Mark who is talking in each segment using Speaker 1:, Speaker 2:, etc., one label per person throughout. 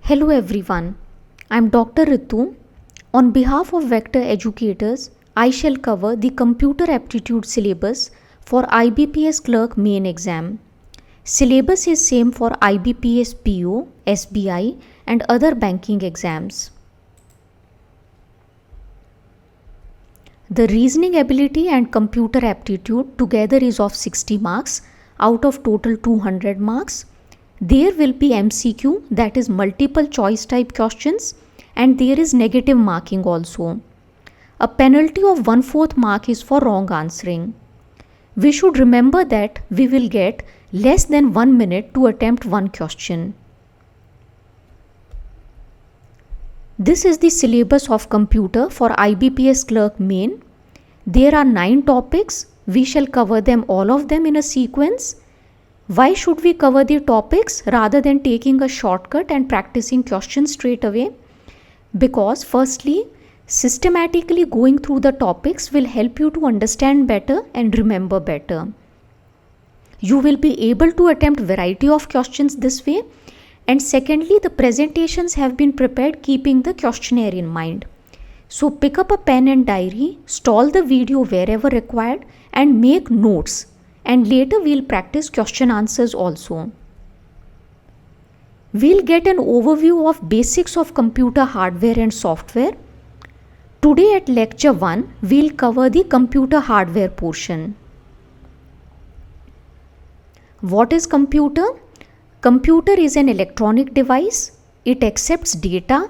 Speaker 1: Hello everyone, I am Dr. Ritu. On behalf of Vector Educators, I shall cover the Computer Aptitude Syllabus for IBPS Clerk Main Exam. Syllabus is same for IBPS PO, SBI and other banking exams. The reasoning ability and computer aptitude together is of 60 marks out of total 200 marks. There will be MCQ, that is multiple choice type questions, and there is negative marking also. A penalty of 1/4 mark is for wrong answering. We should remember that we will get less than 1 minute to attempt one question. This is the syllabus of computer for IBPS Clerk Main. There are 9 topics. We shall cover them all of them in a sequence. Why should we cover the topics rather than taking a shortcut and practicing questions straight away? Because firstly, systematically going through the topics will help you to understand better and remember better. You will be able to attempt variety of questions this way. And secondly, the presentations have been prepared keeping the questionnaire in mind. So pick up a pen and diary, stall the video wherever required and make notes. And later we'll practice question answers also. We'll get an overview of basics of computer hardware and software. Today at lecture 1, we'll cover the computer hardware portion. What is computer? Computer is an electronic device. It accepts data,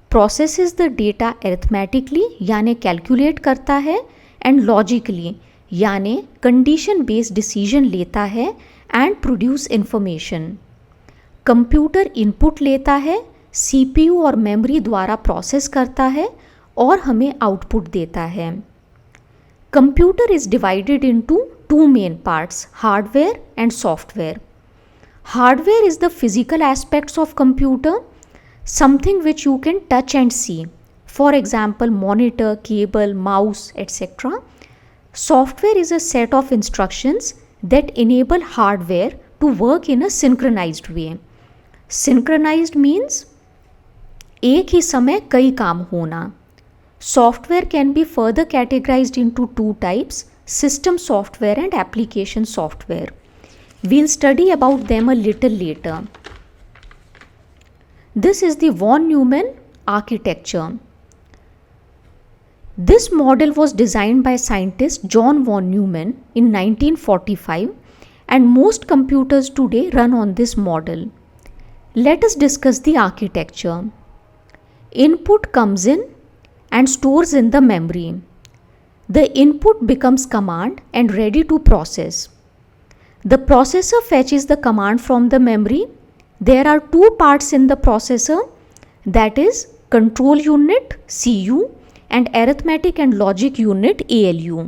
Speaker 1: processes the data arithmetically यानी calculate करता है and logically यानी condition based decision लेता है and produce information. Computer input लेता है, CPU और memory द्वारा प्रोसेस करता है और हमें आउटपुट देता है. Computer is divided into 2 main parts, hardware and software. Hardware is the physical aspects of computer, something which you can touch and see, for example monitor, cable, mouse etcetera. Software is a set of instructions that enable hardware to work in a synchronized way. Synchronized means एक ही समय कई काम होना. Software can be further categorized into 2 types, system software and application software. We'll study about them a little later. This is the von Neumann architecture. This model was designed by scientist John von Neumann in 1945 and most computers today run on this model. Let us discuss the architecture. Input comes in and stores in the memory. The input becomes command and ready to process. The processor fetches the command from the memory. There are 2 parts in the processor, that is control unit CU and arithmetic and logic unit ALU.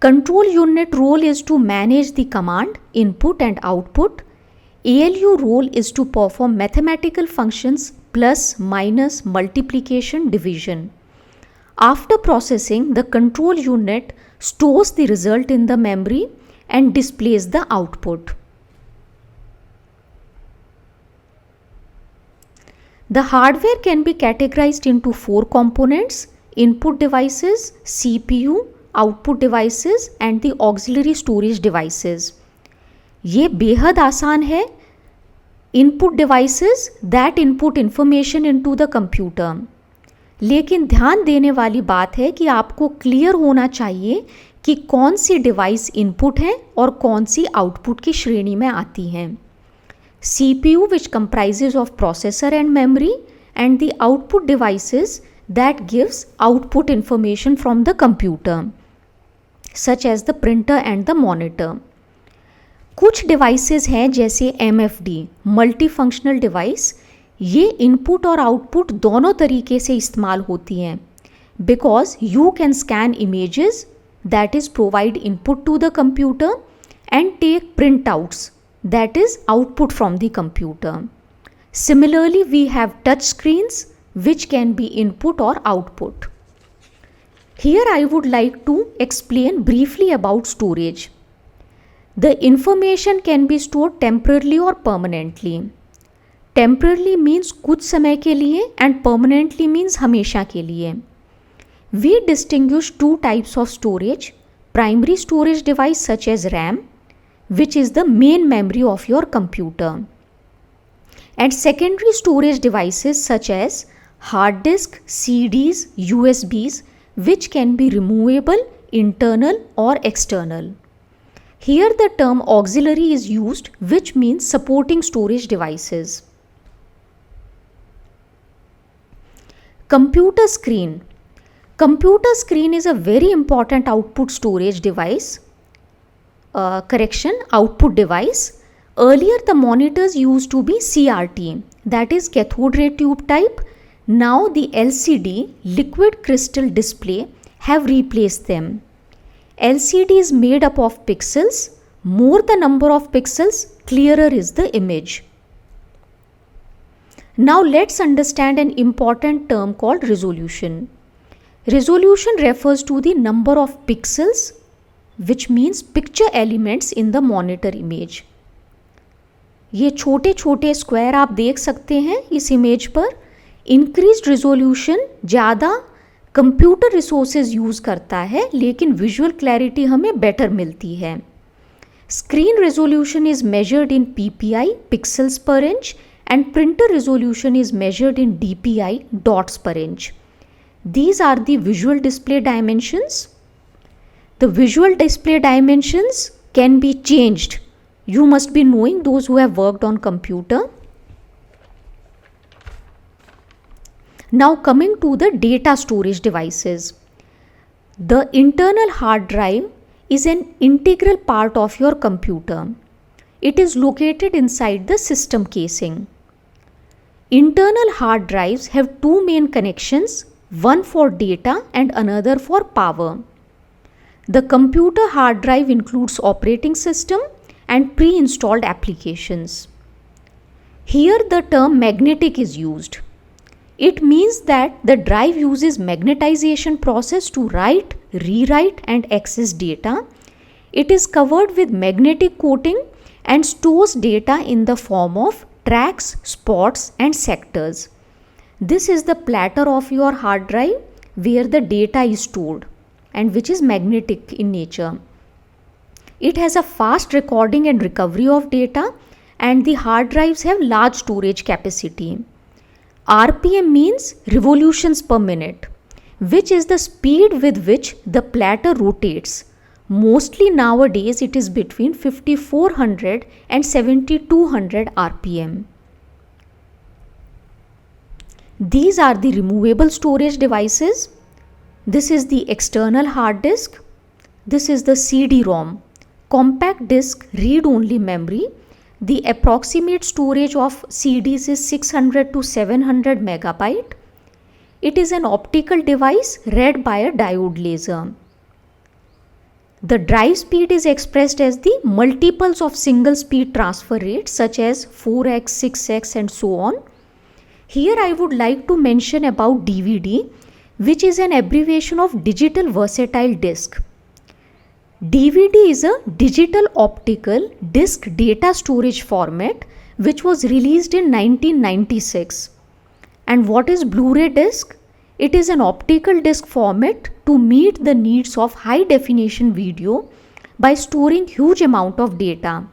Speaker 1: Control unit role is to manage the command, input and output. ALU role is to perform mathematical functions plus, minus, multiplication, division. After processing, the control unit stores the result in the memory and displays the output. The hardware can be categorized into 4 components: input devices, CPU, output devices and the auxiliary storage devices. ये बेहद आसान है. Input devices that input information into the computer. लेकिन ध्यान देने वाली बात है कि आपको क्लियर होना चाहिए कि कौन सी डिवाइस इनपुट है और कौन सी आउटपुट की श्रेणी में आती हैं. CPU, which comprises of processor and memory, and the output devices that gives output information from the computer, such as the printer and the monitor. कुछ devices हैं जैसे MFD, multifunctional device. ये input और output दोनों तरीके से इस्तेमाल होती हैं because you can scan images, that is provide input to the computer and take printouts, that is output from the computer. Similarly, we have touch screens which can be input or output. Here I would like to explain briefly about storage. The information can be stored temporarily or permanently. Temporarily means कुछ समय के लिए and permanently means हमेशा के लिए. We distinguish two types of storage: primary storage device such as RAM, which is the main memory of your computer, and secondary storage devices such as hard disk, CDs, USBs, which can be removable, internal or external. Here the term auxiliary is used, which means supporting storage devices. Computer screen. Computer screen is a very important output storage device. Output device. Earlier the monitors used to be CRT, that is cathode ray tube type. Now the LCD, liquid crystal display, have replaced them. LCD is made up of pixels. More the number of pixels, clearer is the image. Now let's understand an important term called resolution. Resolution refers to the number of pixels, which means picture elements in the monitor image. ये छोटे छोटे square आप देख सकते हैं इस image पर. Increased resolution ज़्यादा कंप्यूटर रिसोर्सेज यूज़ करता है, लेकिन विजुअल क्लैरिटी हमें बेटर मिलती है. Screen resolution is measured in PPI, pixels पर inch, and printer resolution is measured in DPI, dots per inch. These are the visual display dimensions. The visual display dimensions can be changed. You must be knowing, those who have worked on computer. Now coming to the data storage devices. The internal hard drive is an integral part of your computer. It is located inside the system casing. Internal hard drives have two main connections, one for data and another for power. The computer hard drive includes operating system and pre-installed applications. Here the term magnetic is used. It means that the drive uses magnetization process to write, rewrite and access data. It is covered with magnetic coating and stores data in the form of tracks, spots and sectors. This is the platter of your hard drive where the data is stored and which is magnetic in nature. It has a fast recording and recovery of data, and the hard drives have large storage capacity. RPM means revolutions per minute, which is the speed with which the platter rotates. Mostly nowadays it is between 5400 and 7200 RPM. These are the removable storage devices. This is the external hard disk. This is the CD-ROM, compact disk read-only memory. The approximate storage of CDs is 600 to 700 megabyte. It is an optical device read by a diode laser. The drive speed is expressed as the multiples of single speed transfer rates such as 4x, 6x and so on. Here I would like to mention about DVD, which is an abbreviation of digital versatile disk. DVD is a digital optical disk data storage format which was released in 1996. And what is Blu-ray disc? It is an optical disc format to meet the needs of high definition video by storing huge amount of data.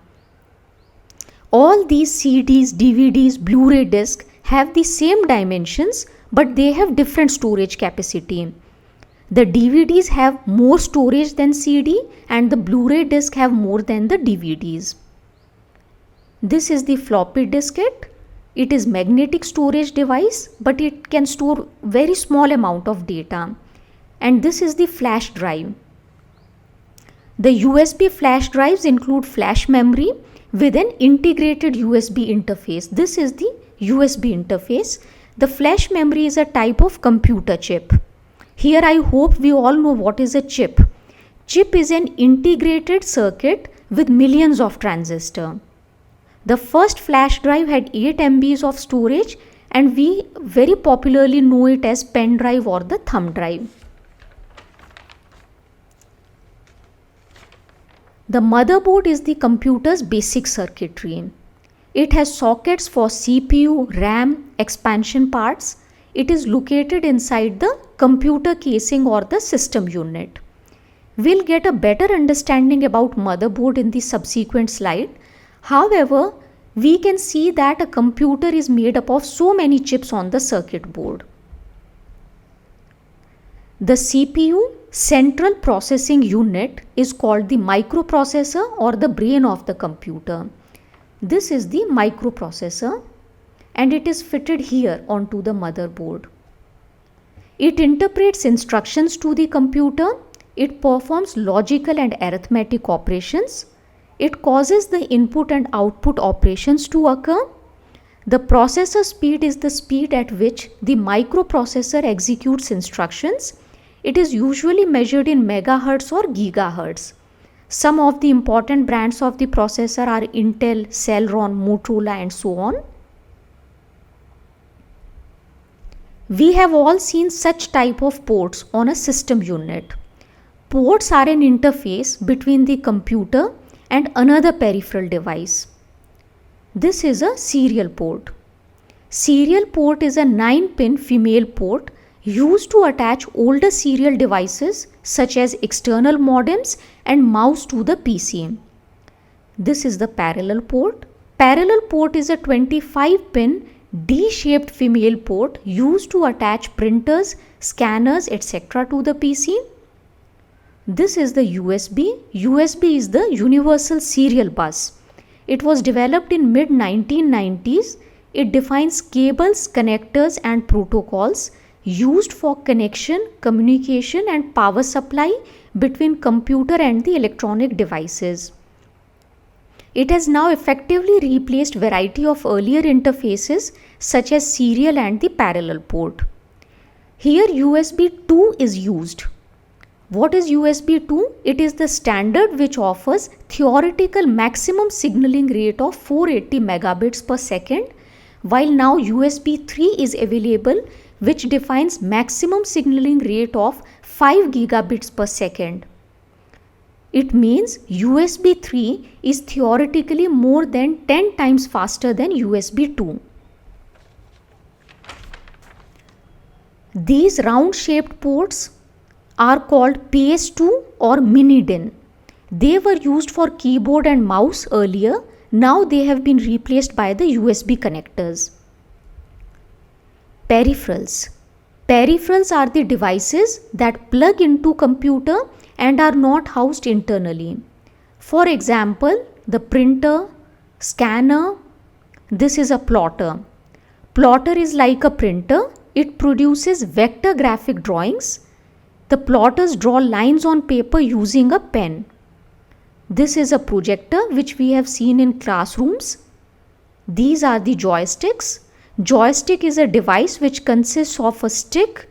Speaker 1: All these CDs, DVDs, Blu-ray discs have the same dimensions, but they have different storage capacity. The DVDs have more storage than CD and the Blu-ray disc have more than the DVDs. This is the floppy diskette. It is magnetic storage device, but it can store very small amount of data. And this is the flash drive. The USB flash drives include flash memory with an integrated USB interface. This is the USB interface. The flash memory is a type of computer chip. Here I hope we all know what is a chip. Chip is an integrated circuit with millions of transistors. The first flash drive had 8 MBs of storage, and we very popularly know it as pen drive or the thumb drive. The motherboard is the computer's basic circuitry. It has sockets for CPU, RAM, expansion parts. It is located inside the computer casing or the system unit. We'll get a better understanding about motherboard in the subsequent slide. However, we can see that a computer is made up of so many chips on the circuit board. The CPU, Central Processing Unit, is called the microprocessor or the brain of the computer. This is the microprocessor and it is fitted here onto the motherboard. It interprets instructions to the computer. It performs logical and arithmetic operations. It causes the input and output operations to occur. The processor speed is the speed at which the microprocessor executes instructions. It is usually measured in megahertz or gigahertz. Some of the important brands of the processor are Intel, Celeron, Motorola and so on. We have all seen such type of ports on a system unit. Ports are an interface between the computer and another peripheral device. This is a serial port. Serial port is a 9-pin female port used to attach older serial devices such as external modems and mouse to the PC. This is the parallel port. Parallel port is a 25-pin D-shaped female port used to attach printers, scanners, etc. to the PC. This is the USB. USB is the Universal Serial Bus. It was developed in mid-1990s. It defines cables, connectors and protocols used for connection, communication and power supply between computer and the electronic devices. It has now effectively replaced variety of earlier interfaces such as serial and the parallel port. Here USB 2 is used. What is USB 2? It is the standard which offers theoretical maximum signaling rate of 480 megabits per second, while now USB 3 is available which defines maximum signaling rate of 5 gigabits per second. It means USB 3 is theoretically more than 10 times faster than USB 2. These round shaped ports are called PS2 or mini DIN. They were used for keyboard and mouse earlier. Now they have been replaced by the USB connectors. Peripherals. Peripherals are the devices that plug into computer and are not housed internally. For example, the printer, scanner. This is a plotter. Plotter is like a printer. It produces vector graphic drawings. The plotters draw lines on paper using a pen. This is a projector which we have seen in classrooms. These are the joysticks. Joystick is a device which consists of a stick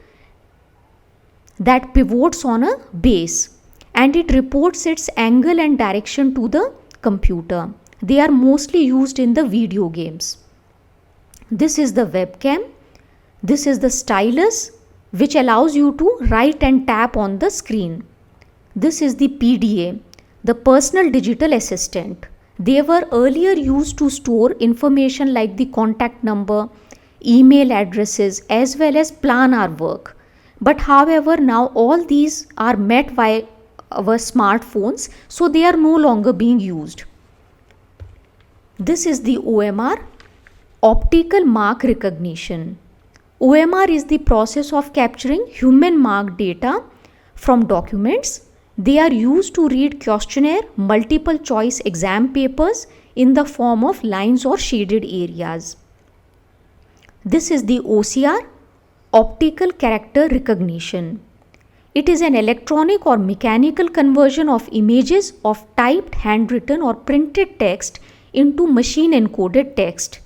Speaker 1: that pivots on a base and it reports its angle and direction to the computer. They are mostly used in the video games. This is the webcam. This is the stylus which allows you to write and tap on the screen. This is the PDA, the personal digital assistant. They were earlier used to store information like the contact number, email addresses as well as plan our work. But however, now all these are met by our smartphones, so they are no longer being used. This is the OMR, optical mark recognition. OMR is the process of capturing human marked data from documents. They are used to read questionnaire, multiple choice exam papers in the form of lines or shaded areas. This is the OCR, optical character recognition. It is an electronic or mechanical conversion of images of typed, handwritten or printed text into machine encoded text.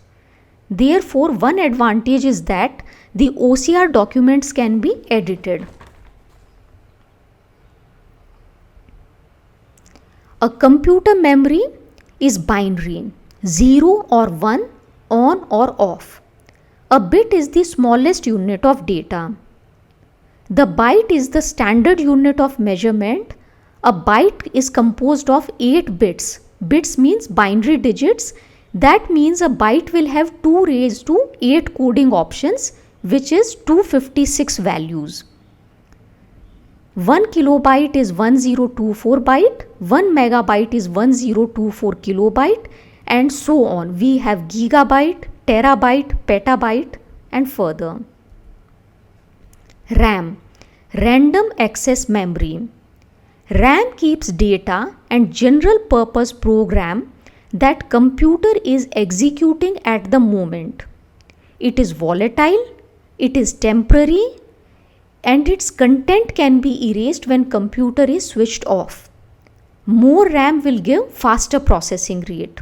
Speaker 1: Therefore, one advantage is that the OCR documents can be edited. A computer memory is binary, 0 or 1, on or off. A bit is the smallest unit of data. The byte is the standard unit of measurement. A byte is composed of 8 bits. Bits means binary digits. That means a byte will have 2 raised to 8 coding options, which is 256 values. 1 kilobyte is 1024 byte, 1 megabyte is 1024 kilobyte, and so on. We have gigabyte, terabyte, petabyte, and further. RAM, random access memory. RAM keeps data and general purpose program that computer is executing at the moment. It is volatile, it is temporary, and its content can be erased when computer is switched off. More RAM will give faster processing rate.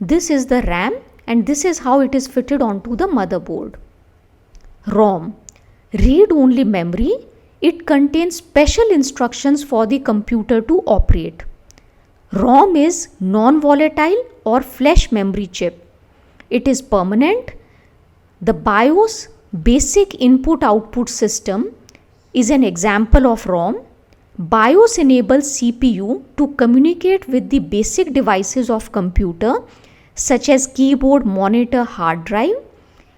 Speaker 1: This is the RAM, and this is how it is fitted onto the motherboard. ROM, read-only memory. It contains special instructions for the computer to operate. ROM is non-volatile or flash memory chip. It is permanent. The BIOS, basic input-output system, is an example of ROM. BIOS enables CPU to communicate with the basic devices of computer such as keyboard, monitor, hard drive.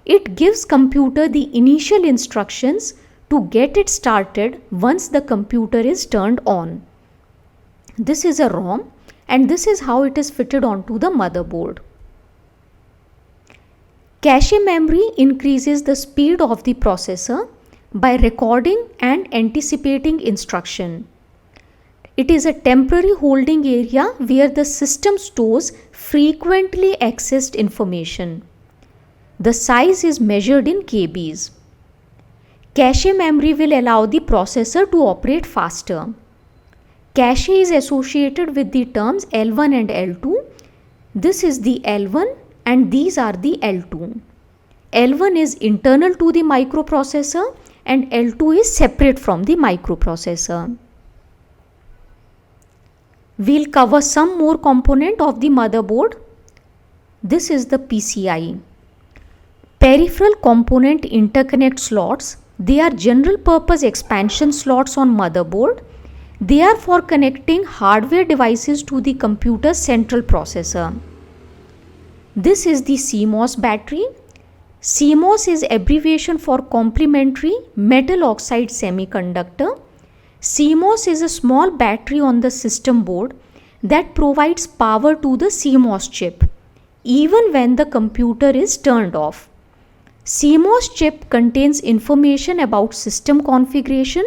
Speaker 1: It gives computer the initial instructions to get it started once the computer is turned on. This is a ROM, and this is how it is fitted onto the motherboard. Cache memory increases the speed of the processor by recording and anticipating instruction. It is a temporary holding area where the system stores frequently accessed information. The size is measured in KBs. Cache memory will allow the processor to operate faster. Cache is associated with the terms L1 and L2. This is the L1 and these are the L2. L1 is internal to the microprocessor and L2 is separate from the microprocessor. We'll cover some more component of the motherboard. This is the PCI. Peripheral component interconnect slots. They are general purpose expansion slots on motherboard. They are for connecting hardware devices to the computer's central processor. This is the CMOS battery. CMOS is abbreviation for complementary metal oxide semiconductor. CMOS is a small battery on the system board that provides power to the CMOS chip even when the computer is turned off. CMOS chip contains information about system configuration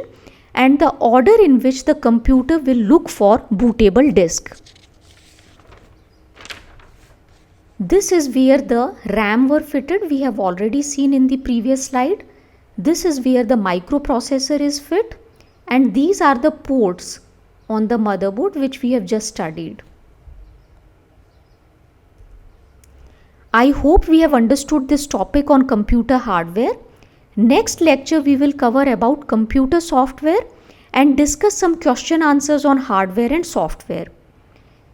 Speaker 1: and the order in which the computer will look for bootable disk. This is where the RAM were fitted. We have already seen in the previous slide. This is where the microprocessor is fit, and these are the ports on the motherboard which we have just studied. I hope we have understood this topic on computer hardware. Next lecture we will cover about computer software and discuss some question answers on hardware and software.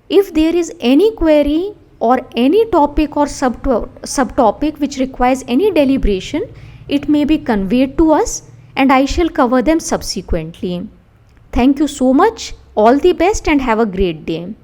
Speaker 1: If there is any query or any topic or subtopic which requires any deliberation, it may be conveyed to us and I shall cover them subsequently. Thank you so much. All the best and have a great day.